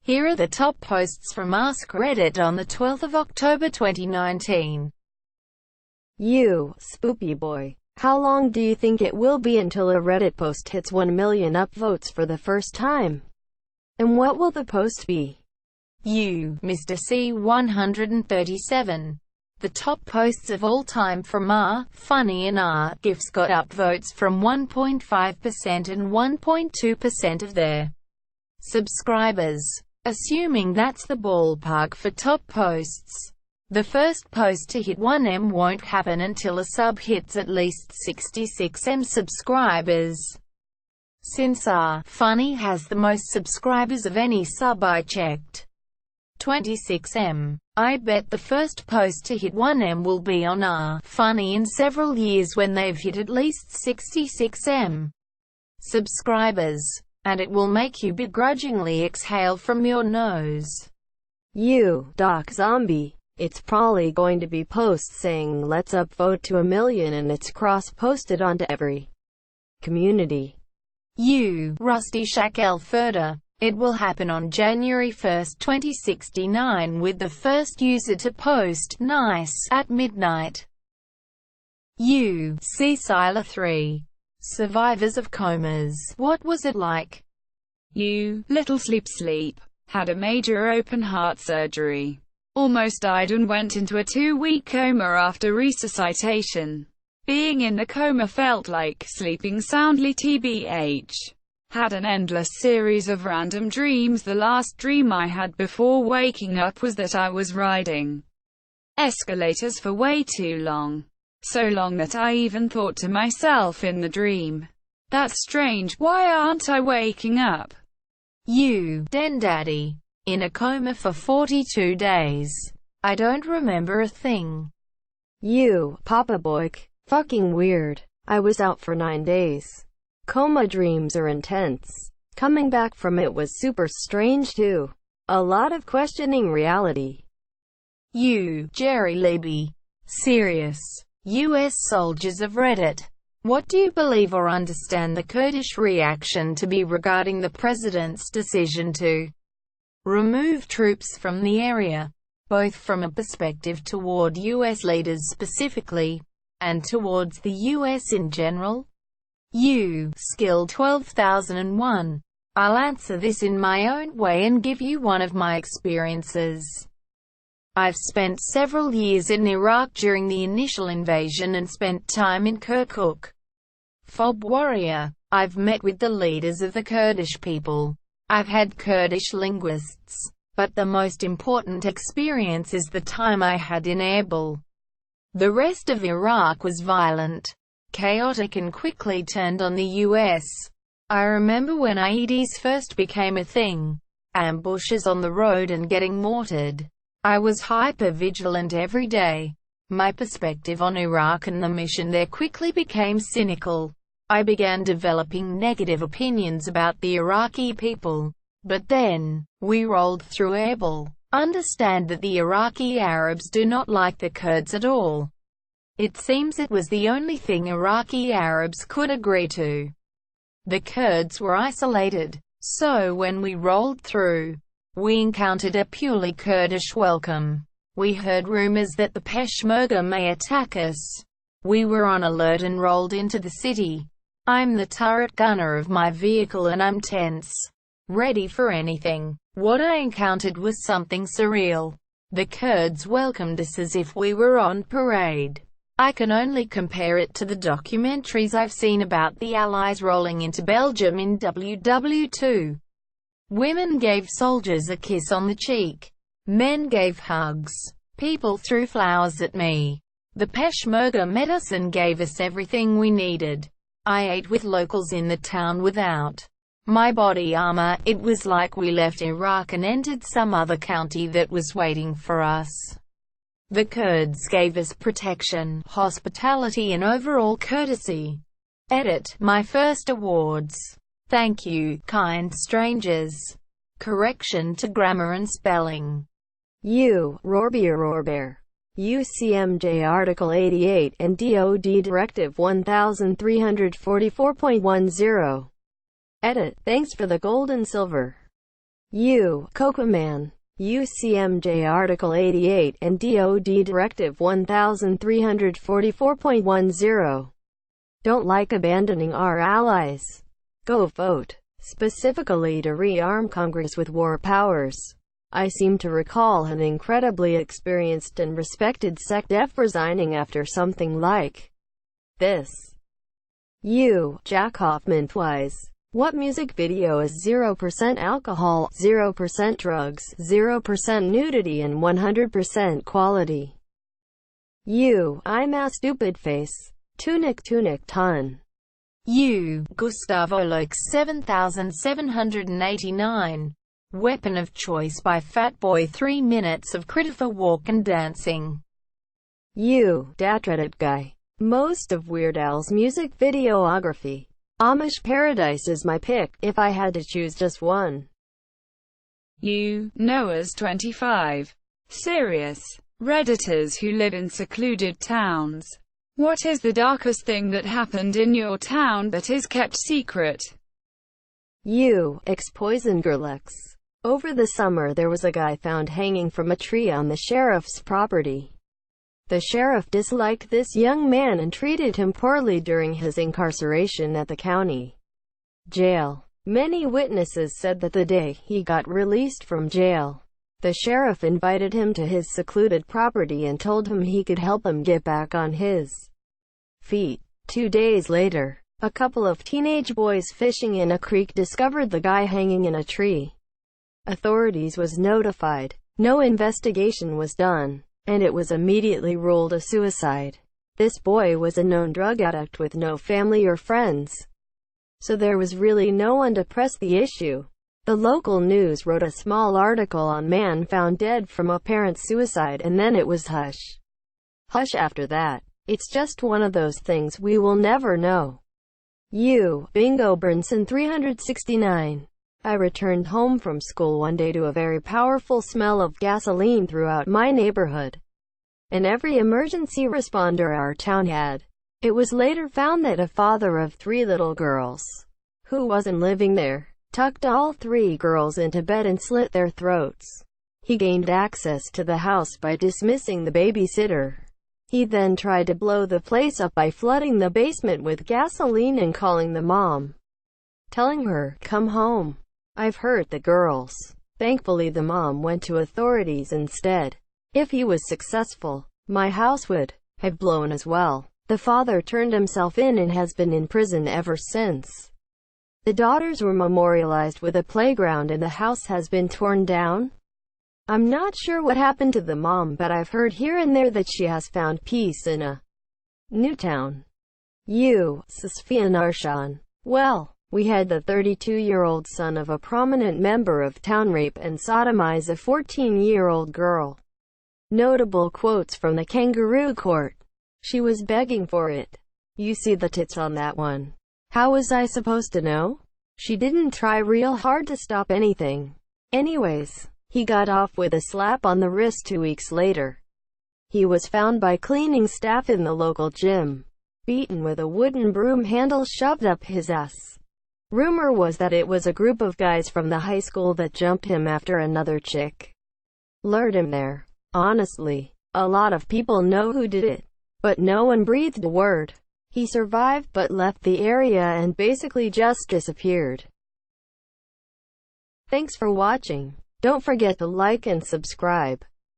Here are the top posts from askreddit on the 12th of October 2019. You, spoopy boy. How long do you think it will be until a Reddit post hits 1 million upvotes for the first time? And what will the post be? You, Mr. C137. The top posts of all time from funny and GIFs got upvotes from 1.5% and 1.2% of their subscribers. Assuming that's the ballpark for top posts. The first post to hit 1M won't happen until a sub hits at least 66M subscribers. Since funny has the most subscribers of any sub I checked, 26M, I bet the first post to hit 1M will be on funny in several years when they've hit at least 66M subscribers. And it will make you begrudgingly exhale from your nose. You, Doc Zombie. It's probably going to be posts saying let's upvote to 1 million and it's cross-posted onto every community. You, Rusty Shackelfurter. It will happen on January 1, 2069 with the first user to post nice at midnight. You, Cecila3. Survivors of comas. What was it like? You, little sleep. Had a major open heart surgery. Almost died and went into a 2-week coma after resuscitation. Being in the coma felt like sleeping soundly tbh. Had an endless series of random dreams. The last dream I had before waking up was that I was riding escalators for way too long. So long that I even thought to myself in the dream, that's strange, why aren't I waking up? You, Den Daddy. In a coma for 42 days. I don't remember a thing. You, Papa Boik. Fucking weird. I was out for 9 days. Coma dreams are intense. Coming back from it was super strange too. A lot of questioning reality. You, Jerry Libby. Serious. US soldiers of Reddit. What do you believe or understand the Kurdish reaction to be regarding the president's decision to remove troops from the area, both from a perspective toward US leaders specifically, and towards the US in general? You, Skill 12001. I'll answer this in my own way and give you one of my experiences. I've spent several years in Iraq during the initial invasion and spent time in Kirkuk. Fob warrior. I've met with the leaders of the Kurdish people. I've had Kurdish linguists. But the most important experience is the time I had in Erbil. The rest of Iraq was violent, chaotic and quickly turned on the US. I remember when IEDs first became a thing. Ambushes on the road and getting mortared. I was hyper-vigilant every day. My perspective on Iraq and the mission there quickly became cynical. I began developing negative opinions about the Iraqi people. But then, we rolled through Erbil. Understand that the Iraqi Arabs do not like the Kurds at all. It seems it was the only thing Iraqi Arabs could agree to. The Kurds were isolated. So when we rolled through, we encountered a purely Kurdish welcome. We heard rumors that the Peshmerga may attack us. We were on alert and rolled into the city. I'm the turret gunner of my vehicle and I'm tense, ready for anything. What I encountered was something surreal. The Kurds welcomed us as if we were on parade. I can only compare it to the documentaries I've seen about the Allies rolling into Belgium in WW2. Women gave soldiers a kiss on the cheek. Men gave hugs. People threw flowers at me. The Peshmerga met us and gave us everything we needed. I ate with locals in the town without my body armor. It was like we left Iraq and entered some other county that was waiting for us. The Kurds gave us protection, hospitality and overall courtesy. Edit. My first awards. Thank you, kind strangers. Correction to grammar and spelling. You, Roarbear. UCMJ Article 88 and DoD Directive 1344.10. Edit. Thanks for the gold and silver. U. Cocoman. UCMJ Article 88 and DoD Directive 1344.10. Don't like abandoning our allies. Go vote. Specifically to rearm Congress with war powers. I seem to recall an incredibly experienced and respected SecDef resigning after something like this. U. Jack Hoffman twice. What music video is 0% alcohol, 0% drugs, 0% nudity and 100% quality? U. I'm a stupid face. Tunic ton. U. Gustavo Loke 7789. Weapon of choice by Fatboy 3 minutes of Christopher Walk and dancing. U. Datreddit guy. Most of Weird Al's music videography. Amish Paradise is my pick, if I had to choose just one. U. Noah's 25. Serious. Redditors who live in secluded towns. What is the darkest thing that happened in your town that is kept secret? U. Ex-Poison Girlex. Over the summer there was a guy found hanging from a tree on the sheriff's property. The sheriff disliked this young man and treated him poorly during his incarceration at the county jail. Many witnesses said that the day he got released from jail, the sheriff invited him to his secluded property and told him he could help him get back on his feet. 2 days later, a couple of teenage boys fishing in a creek discovered the guy hanging in a tree. Authorities was notified. No investigation was done, and it was immediately ruled a suicide. This boy was a known drug addict with no family or friends, so there was really no one to press the issue. The local news wrote a small article on man found dead from apparent suicide, and then it was hush after that. It's just one of those things we will never know. U. Bingo Burnson 369. I returned home from school one day to a very powerful smell of gasoline throughout my neighborhood, and every emergency responder our town had. It was later found that a father of 3 little girls, who wasn't living there, tucked all 3 girls into bed and slit their throats. He gained access to the house by dismissing the babysitter. He then tried to blow the place up by flooding the basement with gasoline and calling the mom, telling her, "Come home. I've hurt the girls." Thankfully the mom went to authorities instead. If he was successful, my house would have blown as well. The father turned himself in and has been in prison ever since. The daughters were memorialized with a playground and the house has been torn down. I'm not sure what happened to the mom, but I've heard here and there that she has found peace in a new town. U. Sasfia Narshan. Well, we had the 32-year-old son of a prominent member of town rape and sodomize a 14-year-old girl. Notable quotes from the kangaroo court. She was begging for it. You see the tits on that one. How was I supposed to know? She didn't try real hard to stop anything. Anyways, he got off with a slap on the wrist 2 weeks later. He was found by cleaning staff in the local gym, beaten with a wooden broom handle shoved up his ass. Rumor was that it was a group of guys from the high school that jumped him after another chick lured him there. Honestly, a lot of people know who did it, but no one breathed a word. He survived but left the area and basically just disappeared. Thanks for watching. Don't forget to like and subscribe.